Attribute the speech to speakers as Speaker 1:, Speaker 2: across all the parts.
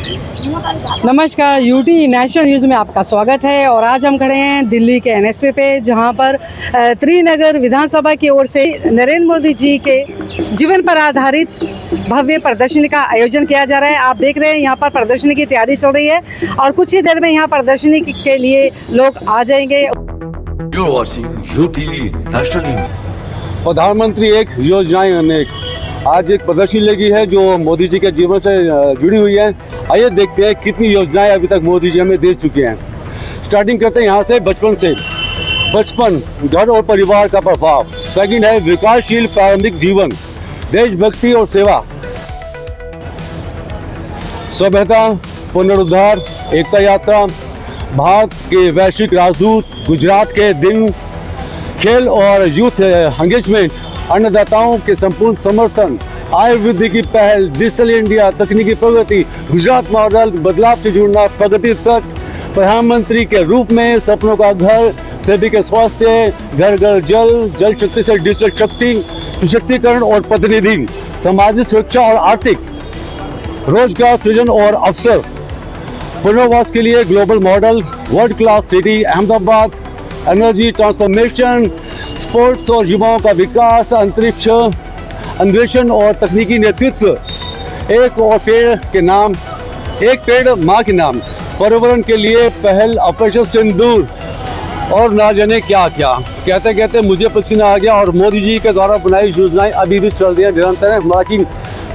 Speaker 1: नमस्कार, UT national news में आपका स्वागत है। और आज हम खड़े हैं दिल्ली के एनएसपी पे, जहां पर त्रिनगर विधानसभा की ओर से नरेंद्र मोदी जी के जीवन पर आधारित भव्य प्रदर्शनी का आयोजन किया जा रहा है। आप देख रहे हैं यहाँ पर प्रदर्शनी की तैयारी चल रही है और कुछ ही देर में यहाँ प्रदर्शनी के लिए लोग आ जाएंगे।
Speaker 2: You're watching UTV National News.
Speaker 3: प्रधानमंत्री एक योजनाएं अनेक, आज एक प्रदर्शनी लगी है जो मोदी जी के जीवन से जुड़ी हुई है। आइए देखते हैं कितनी योजनाएं अभी तक मोदी जी हमें दे चुके हैं। स्टार्टिंग करते हैं यहाँ से बचपन घर और परिवार का प्रभाव। सेकंड है विकासशील प्रारंभिक जीवन, देशभक्ति और सेवा, सभ्यता, पुनरुद्धार, एकता यात्रा, भारत के वैश्विक राजदूत, गुजरात के दिन, खेल और यूथ एंगेजमेंट, अन्नदाताओं के संपूर्ण समर्थन, आय वृद्धि की पहल, डिजिटल इंडिया, तकनीकी प्रगति, गुजरात मॉडल, बदलाव से जुड़ना, प्रगति तक, प्रधानमंत्री के रूप में सपनों का घर, सभी के स्वास्थ्य, घर घर जल, जल शक्ति से डिजिटल शक्ति, सशक्तिकरण और प्रतिनिधि, सामाजिक सुरक्षा और आर्थिक, रोजगार सृजन और अवसर, पुनर्वास के लिए global model, world class city Ahmedabad, energy transformation, sports और युवाओं का विकास, अंतरिक्ष अन्वेषण और तकनीकी नेतृत्व, एक और पेड़ के नाम, एक पेड़ माँ के नाम, पर्यावरण के लिए पहल, ऑपरेशन सिंदूर और ना जाने क्या क्या। कहते कहते मुझे पसीना आ गया। और मोदी जी के द्वारा बनाई योजनाएं अभी भी चल रही हैं, निरंतर है। बाकी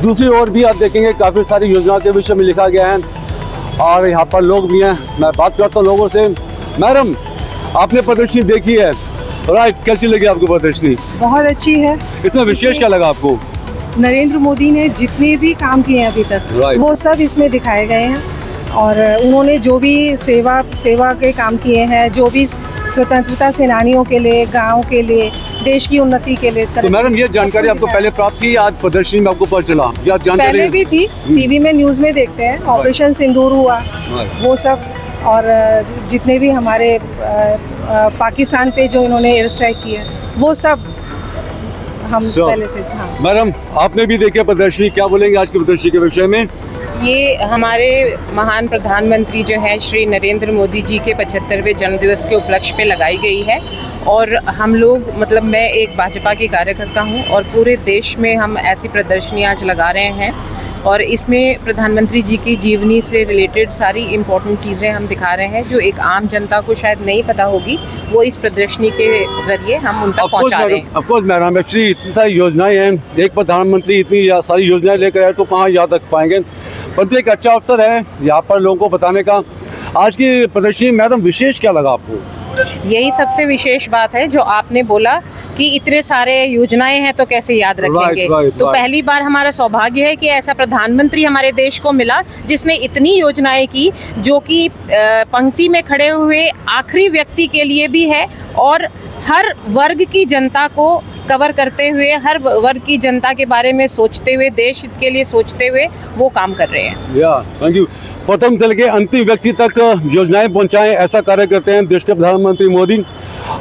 Speaker 3: दूसरी ओर भी आप देखेंगे काफ़ी सारी योजनाओं के विषय में लिखा गया है और यहाँ पर लोग भी हैं। मैं बात करता हूँ लोगों से। मैडम, आपने प्रदर्शनी देखी है, राइट, कैसी लगी आपको प्रदर्शनी?
Speaker 4: बहुत अच्छी है।
Speaker 3: इसमें विशेष क्या लगा आपको?
Speaker 4: नरेंद्र मोदी ने जितने भी काम किए हैं अभी तक, वो सब इसमें दिखाए गए हैं। और उन्होंने जो भी सेवा के काम किए हैं, जो भी स्वतंत्रता सेनानियों के लिए, गाँव के लिए, देश की उन्नति के लिए।
Speaker 3: तो मैडम, ये जानकारी आपको पहले प्राप्त थी, आज प्रदर्शनी में आपको पता चला? या जानकारी
Speaker 4: पहले भी थी, टीवी में न्यूज़ में देखते हैं। ऑपरेशन सिंदूर हुआ, वो सब, और जितने भी हमारे पाकिस्तान पे जो इन्होंने एयर स्ट्राइक किया, वो सब हम पहले से। हाँ
Speaker 3: मैडम, आपने भी देखा प्रदर्शनी, क्या बोलेंगे आज की प्रदर्शनी के विषय में?
Speaker 5: ये हमारे महान प्रधानमंत्री जो हैं श्री नरेंद्र मोदी जी के 75वें जन्मदिवस के उपलक्ष्य पे लगाई गई है। और हम लोग, मतलब मैं एक भाजपा की कार्यकर्ता हूँ और पूरे देश में हम ऐसी प्रदर्शनी आज लगा रहे हैं। और इसमें प्रधानमंत्री जी की जीवनी से रिलेटेड सारी इम्पोर्टेंट चीज़ें हम दिखा रहे हैं, जो एक आम जनता को शायद नहीं पता होगी, वो इस प्रदर्शनी के जरिए हम उन तक पहुँचा रहे हैं।
Speaker 3: ऑफकोर्स मैडम, एक्चुअली इतनी सारी योजनाएं हैं, एक प्रधानमंत्री इतनी सारी योजनाएं लेकर आए तो कहाँ याद रख पाएंगे। परंतु एक अच्छा अवसर है यहाँ पर लोगों को बताने का। आज की प्रदर्शनी मैडम विशेष क्या लगा आपको?
Speaker 5: यही सबसे विशेष बात है जो आपने बोला कि इतने सारे योजनाएं हैं तो कैसे याद रखेंगे। तो पहली बार हमारा सौभाग्य है कि ऐसा प्रधानमंत्री हमारे देश को मिला जिसने इतनी योजनाएं की, जो कि पंक्ति में खड़े हुए आखिरी व्यक्ति के लिए भी है और हर वर्ग की जनता को कवर करते हुए, हर वर्ग की जनता के बारे में सोचते हुए, देश हित के लिए सोचते हुए वो काम कर रहे हैं।
Speaker 3: Thank you. प्रथम से लेकर अंतिम व्यक्ति तक योजनाएं पहुंचाएं, ऐसा कार्य करते हैं देश के प्रधानमंत्री मोदी।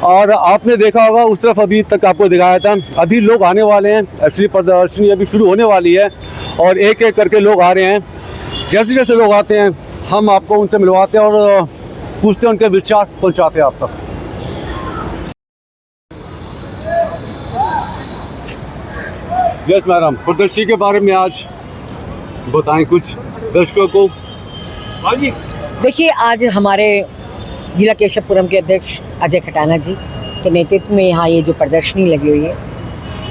Speaker 3: और आपने देखा होगा उस तरफ अभी तक आपको दिखाया था, अभी लोग आने वाले हैं। एक्चुअली प्रदर्शनी अभी शुरू होने वाली है और एक एक करके लोग आ रहे हैं। जैसे जैसे लोग आते हैं हम आपको उनसे मिलवाते हैं और पूछते हैं, उनके विचार पहुँचाते हैं आप तक। यस मैडम, प्रदर्शनी के बारे में आज बताएं कुछ दर्शकों को।
Speaker 6: देखिए, आज हमारे जिला केशवपुरम के अध्यक्ष अजय खटाना जी के नेतृत्व में यहाँ ये जो प्रदर्शनी लगी हुई है,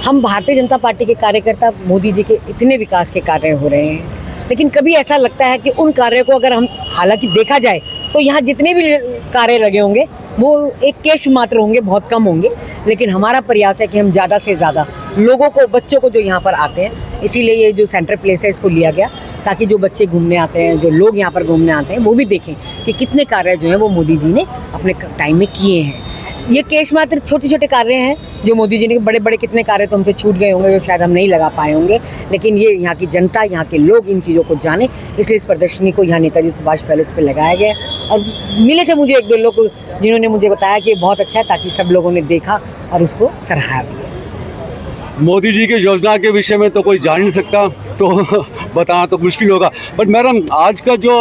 Speaker 6: हम भारतीय जनता पार्टी के कार्यकर्ता, मोदी जी के इतने विकास के कार्य हो रहे हैं, लेकिन कभी ऐसा लगता है कि उन कार्यों को अगर हम, हालांकि देखा जाए तो यहाँ जितने भी कार्य लगे होंगे वो एक केश मात्र होंगे, बहुत कम होंगे। लेकिन हमारा प्रयास है कि हम ज़्यादा से ज़्यादा लोगों को, बच्चों को जो यहाँ पर आते हैं, इसीलिए ये जो सेंटर प्लेस है इसको लिया गया, ताकि जो बच्चे घूमने आते हैं, जो लोग यहाँ पर घूमने आते हैं, वो भी देखें कि कितने कार्य जो हैं वो मोदी जी ने अपने टाइम में किए हैं। ये केश मात्र छोटे छोटे कार्य हैं जो मोदी जी ने, बड़े बड़े कितने कार्य तो हमसे छूट गए होंगे, जो शायद हम नहीं लगा पाए होंगे। लेकिन ये यहाँ की जनता, यहाँ के लोग इन चीज़ों को जाने, इसलिए इस प्रदर्शनी को यहाँ नेताजी सुभाष पैलेस पे लगाया गया। और मिले थे मुझे एक दो लोग जिन्होंने मुझे बताया कि बहुत अच्छा है, ताकि सब लोगों ने देखा और उसको सराहा भी है।
Speaker 3: मोदी जी की योजना के विषय में तो कोई जान नहीं सकता, तो बताना तो मुश्किल होगा। बट मैडम, आज का जो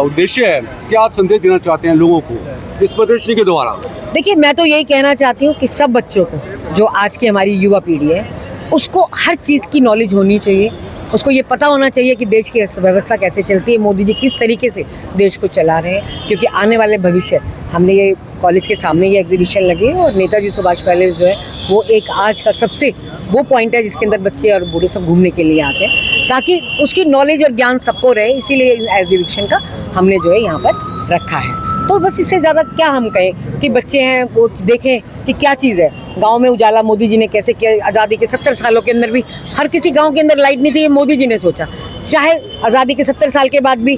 Speaker 3: उद्देश्य है, क्या आप संदेश देना चाहते हैं लोगों को इस प्रदर्शनी के द्वारा?
Speaker 6: देखिए, मैं तो यही कहना चाहती हूँ कि सब बच्चों को, जो आज की हमारी युवा पीढ़ी है, उसको हर चीज़ की नॉलेज होनी चाहिए। उसको ये पता होना चाहिए कि देश की अर्थव्यवस्था कैसे चलती है, मोदी जी किस तरीके से देश को चला रहे हैं। क्योंकि आने वाले भविष्य, हमने ये कॉलेज के सामने ये एग्जीबिशन लगी है और नेताजी सुभाष पैलेस जो है वो एक आज का सबसे वो पॉइंट है जिसके अंदर बच्चे और बूढ़े सब घूमने के लिए आते हैं, ताकि उसकी नॉलेज और ज्ञान सबको रहे। इसीलिए इस एग्जीबिशन का हमने जो है यहाँ पर रखा है। तो बस इससे ज़्यादा क्या हम कहें कि बच्चे हैं वो देखें कि क्या चीज़ है। गांव में उजाला मोदी जी ने कैसे किया, आज़ादी के 70 सालों के अंदर भी हर किसी गांव के अंदर लाइट नहीं थी, ये मोदी जी ने सोचा। चाहे आज़ादी के 70 साल के बाद भी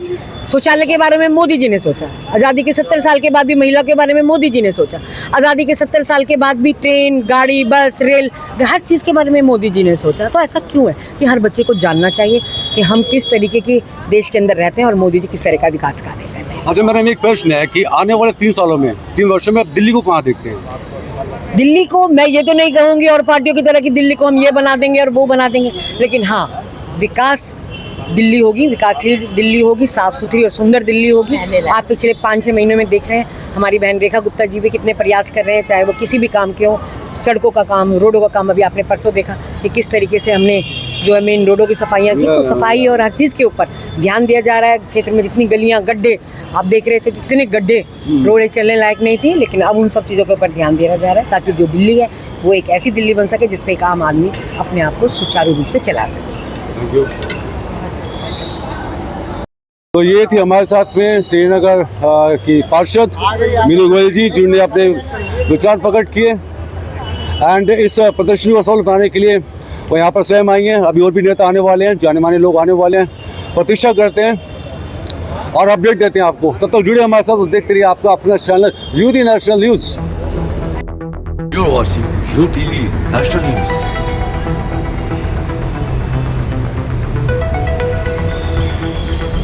Speaker 6: शौचालय के बारे में मोदी जी ने सोचा, आज़ादी के 70 साल के बाद भी महिला के बारे में मोदी जी ने सोचा, आज़ादी के 70 साल के बाद भी ट्रेन, गाड़ी, बस, रेल, हर चीज़ के बारे में मोदी जी ने सोचा। तो ऐसा क्यों है कि हर बच्चे को जानना चाहिए कि हम किस तरीके की देश के अंदर रहते हैं और मोदी जी किस तरह का विकास कार्य कर रहे हैं।
Speaker 3: अच्छा, मेरा एक प्रश्न है कि आने वाले 3 सालों में, 3 वर्षों में आप दिल्ली को कहाँ देखते हैं?
Speaker 6: दिल्ली को मैं ये तो नहीं कहूँगी और पार्टियों की तरह कि दिल्ली को हम ये बना देंगे और वो बना देंगे, लेकिन हाँ, विकास दिल्ली होगी, विकासशील दिल्ली होगी, साफ सुथरी और सुंदर दिल्ली होगी। आप पिछले 5-6 महीनों में देख रहे हैं हमारी बहन रेखा गुप्ता जी भी कितने प्रयास कर रहे हैं, चाहे वो किसी भी काम के हो, सड़कों का काम, रोडों का काम। अभी आपने परसों देखा कि किस तरीके से हमने जो है मेन रोडों की सफाइयाँ की। तो सफाई और हर चीज़ के ऊपर ध्यान दिया जा रहा है। क्षेत्र में जितनी गलियाँ, गड्ढे आप देख रहे थे, कितने गड्ढे, रोडें चलने लायक नहीं थी, लेकिन अब उन सब चीज़ों के ऊपर ध्यान दिया जा रहा है ताकि जो दिल्ली है वो एक ऐसी दिल्ली बन सके जिसमें एक आम आदमी अपने आप को सुचारू रूप से चला सके।
Speaker 3: तो ये थी हमारे साथ में श्रीनगर की पार्षद मीनू गोयल जी, जिन्होंने अपने विचार प्रकट किए एंड इस प्रदर्शनी को सफल बनाने के लिए वो यहाँ पर स्वयं आई हैं। अभी और भी नेता आने वाले हैं, जाने माने लोग आने वाले हैं, प्रतीक्षा करते हैं और अपडेट देते हैं आपको। तब तक जुड़े हमारे साथ और देखते रहिए आपका अपना channel UT national news.
Speaker 2: You're watching UTV National News.